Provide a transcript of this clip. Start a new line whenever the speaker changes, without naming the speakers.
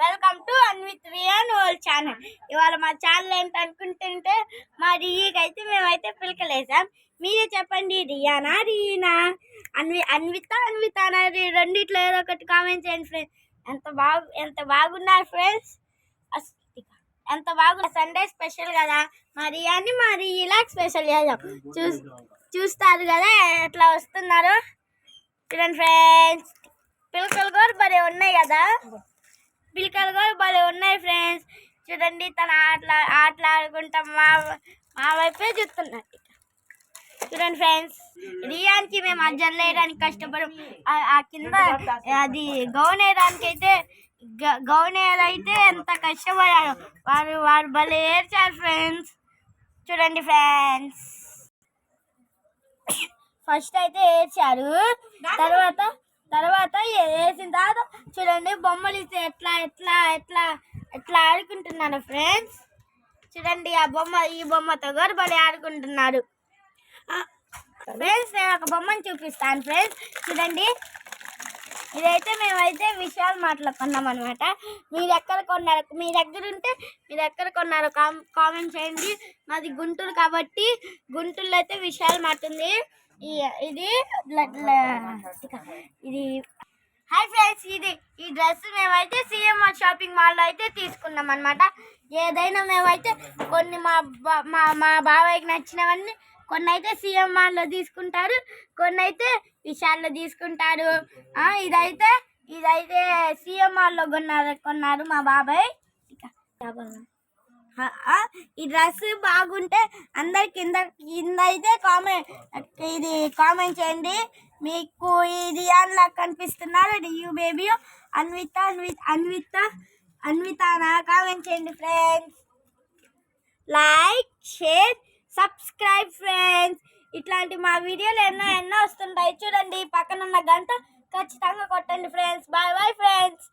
Welcome to Anvith Ryan world channel. ఇవాళ మా channel ఏంటనుకుంటుంటే మా రియకైతే మేమైతే పిలకలేసాం. మీరే చెప్పండి, రియానా రీనా, అన్వితానా రెండిట్లో ఏదో ఒకటి కామెంట్ చేయండి ఫ్రెండ్స్. ఎంత బాగున్నారు ఫ్రెండ్స్, ఎంత బాగుంది. సండే స్పెషల్ కదా, మా రియాని మా రియాకి స్పెషల్ చేద్దాం. చూస్తారు కదా ఎట్లా వస్తున్నారో. చూడండి ఫ్రెండ్స్, పిలకలు కూడా భలే ఉన్నాయి కదా, పిలకలు కూడా భలే ఉన్నాయి ఫ్రెండ్స్. చూడండి, తన ఆటలాడుకుంటా మా వైపే చూస్తున్నారు. చూడండి ఫ్రెండ్స్, రియాన్కి మేము అజ్జలు వేయడానికి కష్టపడం. ఆ కింద అది గౌన్ వేయడానికి ఎంత కష్టపడారు. వారు భలే ఏడ్చారు ఫ్రెండ్స్. చూడండి ఫ్రెండ్స్, ఫస్ట్ అయితే ఏడ్చారు, తర్వాత వేసిన తర్వాత చూడండి బొమ్మలు ఇస్తే ఎట్లా ఆడుకుంటున్నారు ఫ్రెండ్స్. చూడండి, ఈ బొమ్మతో కూడా భలే ఆడుకుంటున్నారు ఫ్రెండ్స్. నేను ఒక బొమ్మను చూపిస్తాను ఫ్రెండ్స్. చూడండి, ఇదైతే మేమైతే విషయాలు మాట్లాడుకున్నాం అనమాట. మీరు ఎక్కడ కొన్నారో కామెంట్ చేయండి. మాది గుంటూరు కాబట్టి గుంటూరులో అయితే విషయాలు మాట్లాడుతుంది. ఇది హాయ్ ఫ్రెండ్స్, ఈ డ్రెస్ మేమైతే సిఎంఆర్ షాపింగ్ మాల్లో అయితే తీసుకున్నాం అనమాట. ఏదైనా మేమైతే కొన్ని మా బాబాయ్కి నచ్చినవన్నీ కొన్ని అయితే సిఎంఆర్లో తీసుకుంటారు, కొన్ని అయితే విశాల్లో తీసుకుంటారు. ఇదైతే సిఎంఆర్లో కొన్నారు మా బాబాయ్. ఈ డ్రెస్ బాగుంటే అందరి కింద అయితే కామెంట్ చేయండి. మీకు ఇది అన్లా కనిపిస్తున్నారు డియూ బేబీ అన్వితానా కామెంట్ చేయండి friends. Like, share, subscribe friends. ఇట్లాంటి మా వీడియోలు ఎన్నో వస్తుంటాయి. చూడండి, పక్కన ఉన్న గంట ఖచ్చితంగా కొట్టండి ఫ్రెండ్స్. Bye bye friends.